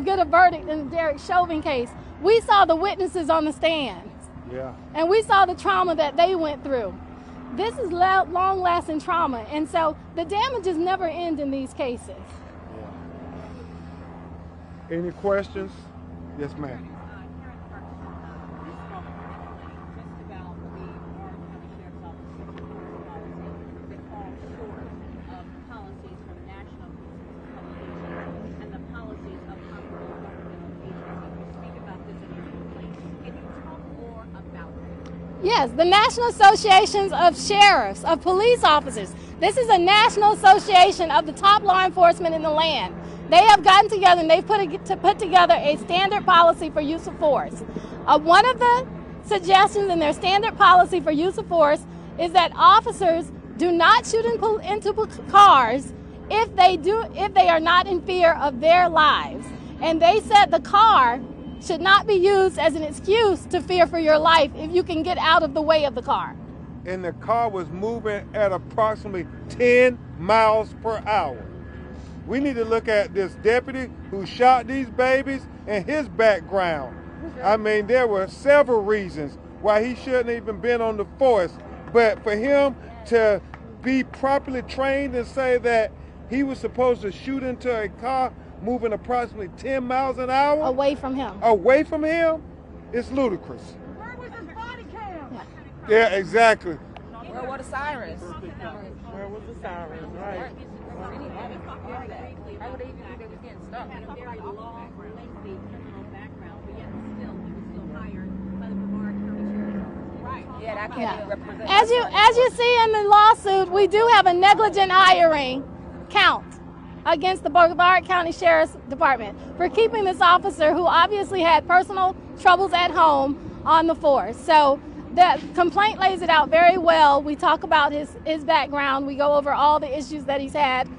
get a verdict in the Derek Chauvin case, we saw the witnesses on the stands. Yeah. And we saw the trauma that they went through. This is long-lasting trauma, and so the damages never end in these cases. Yeah. Any questions? Yes, ma'am. Yes, the National Associations of Sheriffs, of Police Officers. This is a national association of the top law enforcement in the land. They have gotten together and they've put together a standard policy for use of force. One of the suggestions in their standard policy for use of force is that officers do not shoot into cars if they are not in fear of their lives. And they said the car should not be used as an excuse to fear for your life if you can get out of the way of the car. And the car was moving at approximately 10 miles per hour. We need to look at this deputy who shot these babies and his background. I mean, there were several reasons why he shouldn't even been on the force, but for him to be properly trained and say that he was supposed to shoot into a car moving approximately 10 miles an hour away from him, it's ludicrous. Where was his body cam? Yeah, exactly. Where were the sirens? Where was the sirens? Right. Why would they even think they was getting stuck? Had a very long, lengthy criminal background, but yet still he was still hired by the Brevard County Sheriff's Office. Right. Yeah, that can't even represent. As you see in the lawsuit, we do have a negligent hiring count against the Brevard County Sheriff's Department for keeping this officer, who obviously had personal troubles at home, on the force. So the complaint lays it out very well. We talk about his background. We go over all the issues that he's had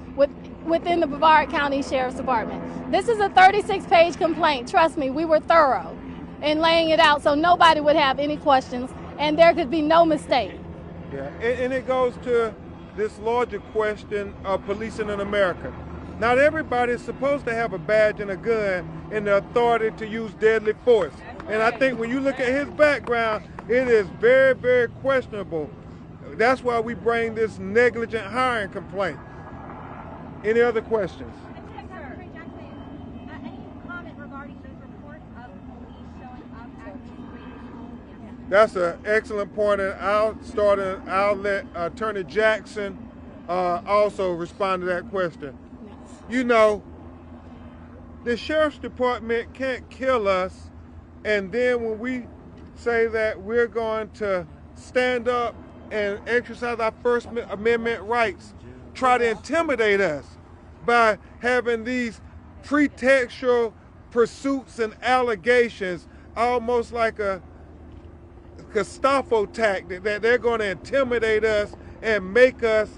within the Brevard County Sheriff's Department. This is a 36-page complaint. Trust me, we were thorough in laying it out so nobody would have any questions and there could be no mistake. Yeah, and it goes to this larger question of policing in America. Not everybody is supposed to have a badge and a gun and the authority to use deadly force. And I think when you look at his background, it is very, very questionable. That's why we bring this negligent hiring complaint. Any other questions? Any comment regarding those reports of police showing up at Ms. Green's home? That's an excellent point, and I'll let Attorney Jackson also respond to that question. You know, the Sheriff's Department can't kill us, and then when we say that we're going to stand up and exercise our First Amendment rights, try to intimidate us by having these pretextual pursuits and allegations, almost like a Gestapo tactic, that they're going to intimidate us and make us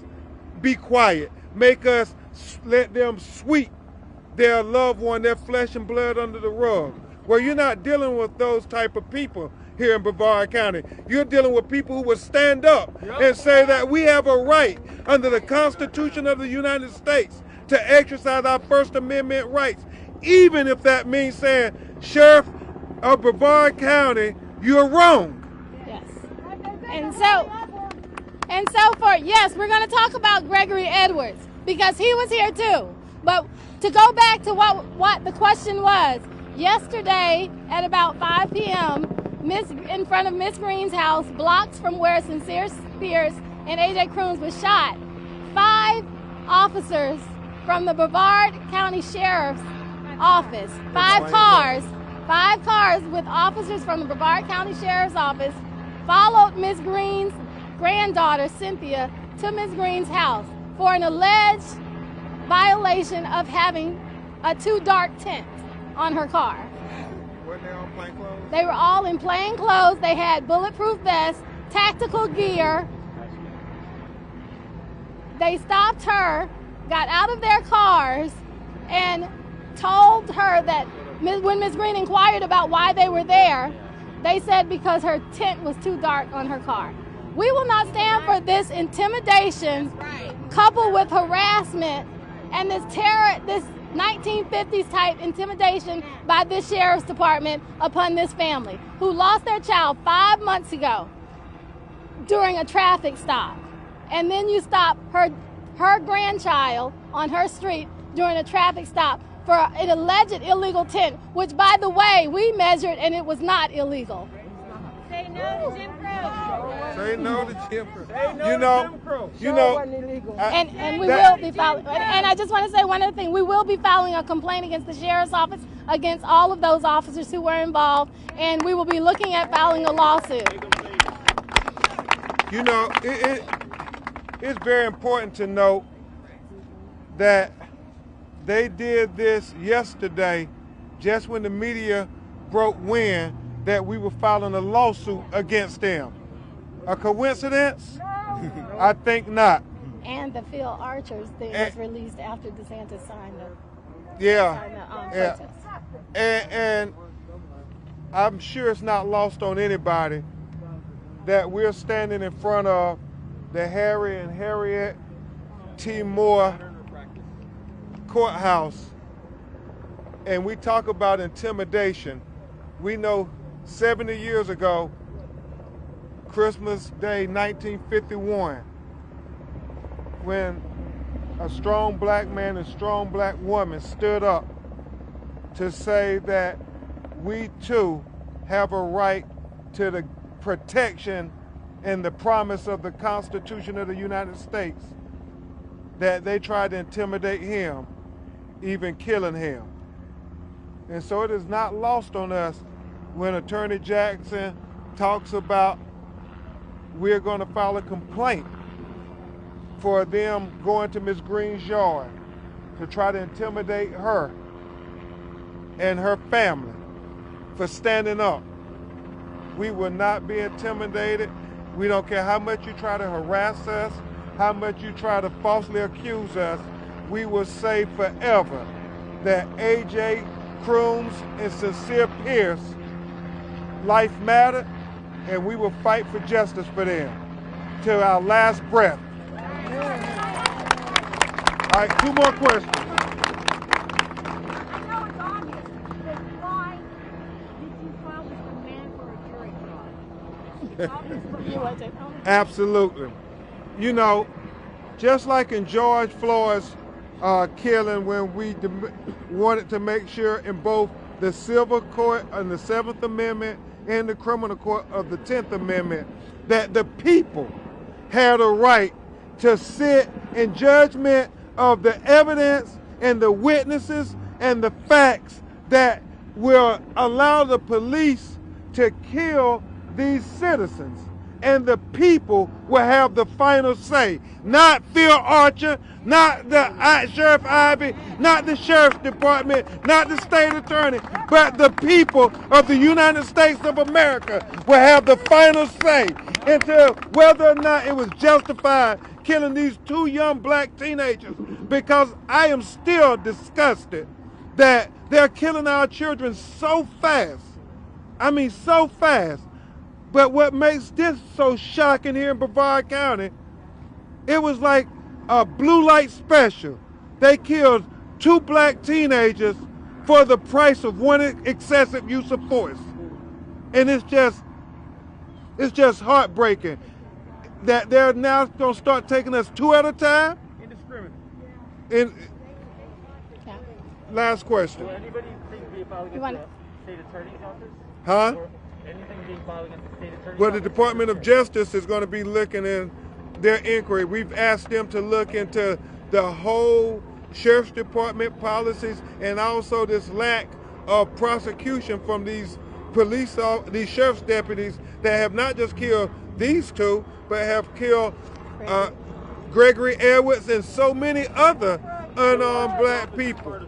be quiet, make us let them sweep their loved one, their flesh and blood under the rug. Well, you're not dealing with those type of people here in Brevard County. You're dealing with people who will stand up and say that we have a right under the Constitution of the United States to exercise our First Amendment rights, even if that means saying, Sheriff of Brevard County, you're wrong. Yes. And so yes, we're going to talk about Gregory Edwards because he was here too. But to go back to what the question was, yesterday at about 5 p.m., in front of Miss Green's house, blocks from where Sincere Spears and A.J. Crooms was shot, 5 officers from the Brevard County Sheriff's Office, 5 cars with officers from the Brevard County Sheriff's Office followed Miss Green's granddaughter, Cynthia, to Miss Green's house for an alleged violation of having a too dark tint on her car. Were they all plain clothes? They were all in plain clothes. They had bulletproof vests, tactical gear. They stopped her, got out of their cars, and told her that when Ms. Green inquired about why they were there, they said because her tint was too dark on her car. We will not stand for this intimidation coupled with harassment and this 1950s type intimidation by this sheriff's department upon this family who lost their child 5 months ago during a traffic stop. And then you stop her grandchild on her street during a traffic stop for an alleged illegal tent, which, by the way, we measured and it was not illegal. Say no to Jim Crow. Say no to Jim Crow. Say no You to know, Jim Crow. you know, And we will be filing, and I just want to say one other thing, we will be filing a complaint against the sheriff's office, against all of those officers who were involved, and we will be looking at filing a lawsuit. you know, it's very important to note that they did this yesterday just when the media broke wind that we were filing a lawsuit against them. A coincidence? I think not. And the Phil Archer's thing was released after DeSantis signed the Yeah. protest. And I'm sure it's not lost on anybody that we're standing in front of the Harry and Harriet T. Moore courthouse, and we talk about intimidation. We know 70 years ago, Christmas Day 1951, when a strong black man and strong black woman stood up to say that we too have a right to the protection and the promise of the Constitution of the United States, that they tried to intimidate him, even killing him. And so it is not lost on us when Attorney Jackson talks about we're going to file a complaint for them going to Ms. Green's yard to try to intimidate her and her family for standing up. We will not be intimidated. We don't care how much you try to harass us, how much you try to falsely accuse us. We will say forever that A.J. Crump and Sincere Pierce life mattered, and we will fight for justice for them till our last breath. All right, 2 more questions. I know it's obvious, but why did you file this demand for a jury trial? You want to take home? Absolutely. You know, just like in George Floyd's killing, when we wanted to make sure in both the civil court and the 7th Amendment and the criminal court of the 10th Amendment, that the people had a right to sit in judgment of the evidence and the witnesses and the facts that will allow the police to kill these citizens. And the people will have the final say. Not Phil Archer, not the Sheriff Ivey, not the Sheriff's Department, not the state attorney, but the people of the United States of America will have the final say into whether or not it was justified killing these 2 young black teenagers. Because I am still disgusted that they're killing our children so fast. I mean, so fast. But what makes this so shocking here in Brevard County, it was like a blue light special. They killed 2 black teenagers for the price of 1 excessive use of force. And it's just heartbreaking that they're now going to start taking us 2 at a time. Indiscriminate. Last question. Will anybody be filed against the state attorney's office? Huh? Or anything being filed against the state attorney's Well, the office? Department of Justice is going to be looking in their inquiry. We've asked them to look into the whole Sheriff's Department policies and also this lack of prosecution from these these sheriff's deputies that have not just killed these 2, but have killed Gregory Edwards and so many other unarmed black people.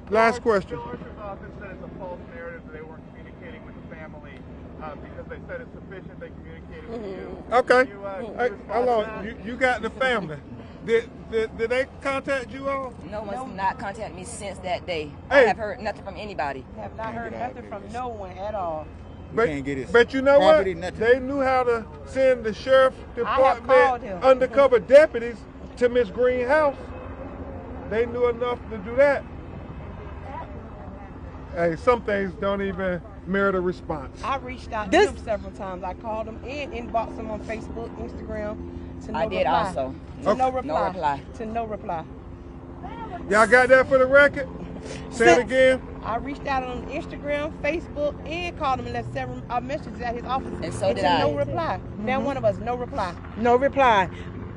Last question. Bill Archer's office said it's a false narrative that they weren't communicating with the family because they said it's sufficient they communicated with you. Okay. You Hold on. You got the family. Did they contact you all? No one's not contacted me since that day. Hey. I have heard nothing from anybody. Have not heard nothing from no one at all. But you know what? property, nothing. They knew how to send the sheriff I have called department him. undercover deputies to Miss Green's house. they knew enough to do that. Hey, some things don't even merit a response. I reached out to him several times. I called him and inboxed him on Facebook, Instagram. To no I did reply. also. To no reply. No reply. To no reply. Y'all got that for the record? Say it again. I reached out on Instagram, Facebook, and called him and left several messages at his office. And so did I. No reply. Now one of us, no reply. No reply.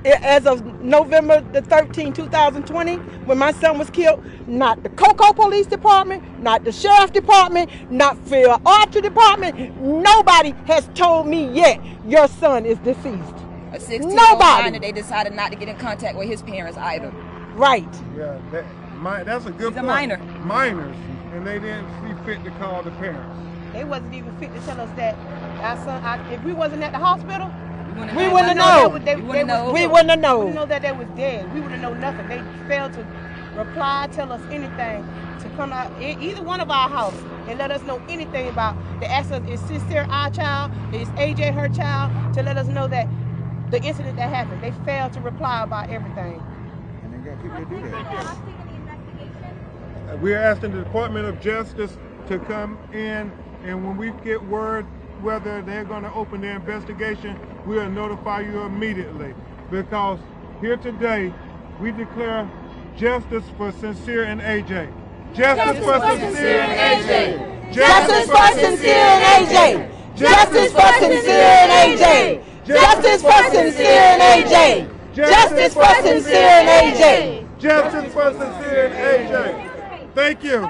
As of November the 13th, 2020, when my son was killed, not the Cocoa Police Department, not the Sheriff Department, not Field Archer Department, nobody has told me yet your son is deceased. A 16-year-old Nobody. minor, they decided not to get in contact with his parents either. Right. Yeah, that's a good He's a point. minor. Minors, and they didn't see fit to call the parents. They wasn't even fit to tell us that our son, if we wasn't at the hospital, We wouldn't have known. We wouldn't know. We wouldn't have known. We know that they was dead. We wouldn't have known nothing. They failed to reply, tell us anything, to come out either one of our house and let us know anything about. They asked us, is Sincere our child? Is AJ her child? To let us know that the incident that happened. They failed to reply about everything. And they got people to do that. We're asking the Department of Justice to come in, and when we get word whether they're going to open their investigation, we'll notify you immediately. Because here today, we declare justice for Sincere and AJ. Justice for Sincere and AJ. Justice for Sincere and AJ. Justice for Sincere and AJ. Justice for Sincere and AJ. Justice for Sincere and AJ. Justice for Sincere and AJ. Thank you.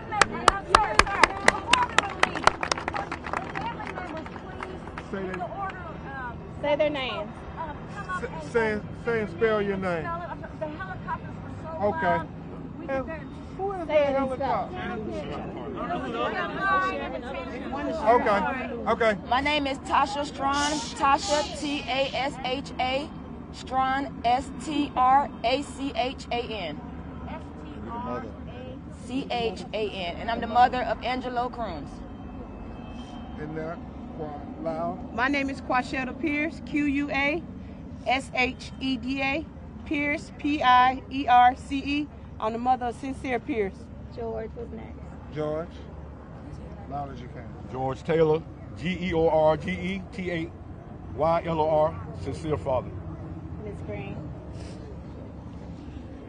Say their names. Say and spell your name. The helicopters were so Okay. loud. We could Who is Say that it helicopter? Okay. My name is Tasha Strawn. Tasha, Tasha, Strawn, Strachan. Chan. And I'm the mother of Angelo Crump. In there, loud. My name is Quashetta Pierce, Quasheda Pierce, Pierce. I'm the mother of Sincere Pierce. George was next. George, loud as you can. George Taylor, GeorgeTaylor, Sincere father. Ms. Green.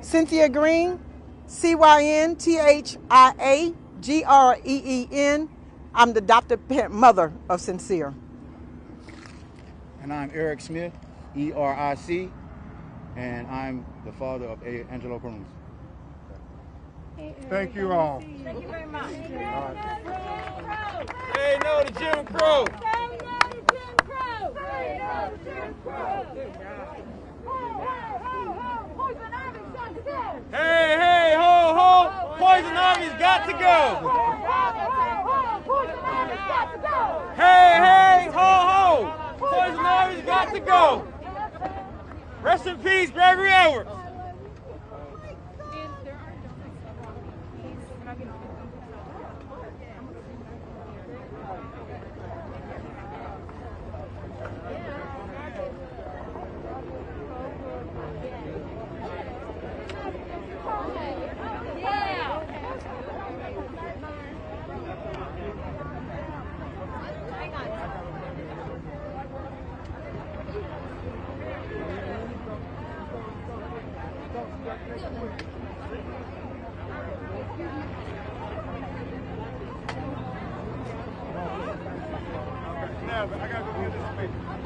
Cynthia Green, CynThiaGreen. I'm the adopted mother of Sincere. And I'm Eric Smith, ERIC, and I'm the father of Angelo Crump. Thank you all. Thank you very much. Hey, no to Jim Crow. Hey, ho, ho. Poison Ivy's got to go. Hey, ho, ho. Poison Ivy's got to go. Rest in peace, Gregory Edwards. Now, I gotta go get this space.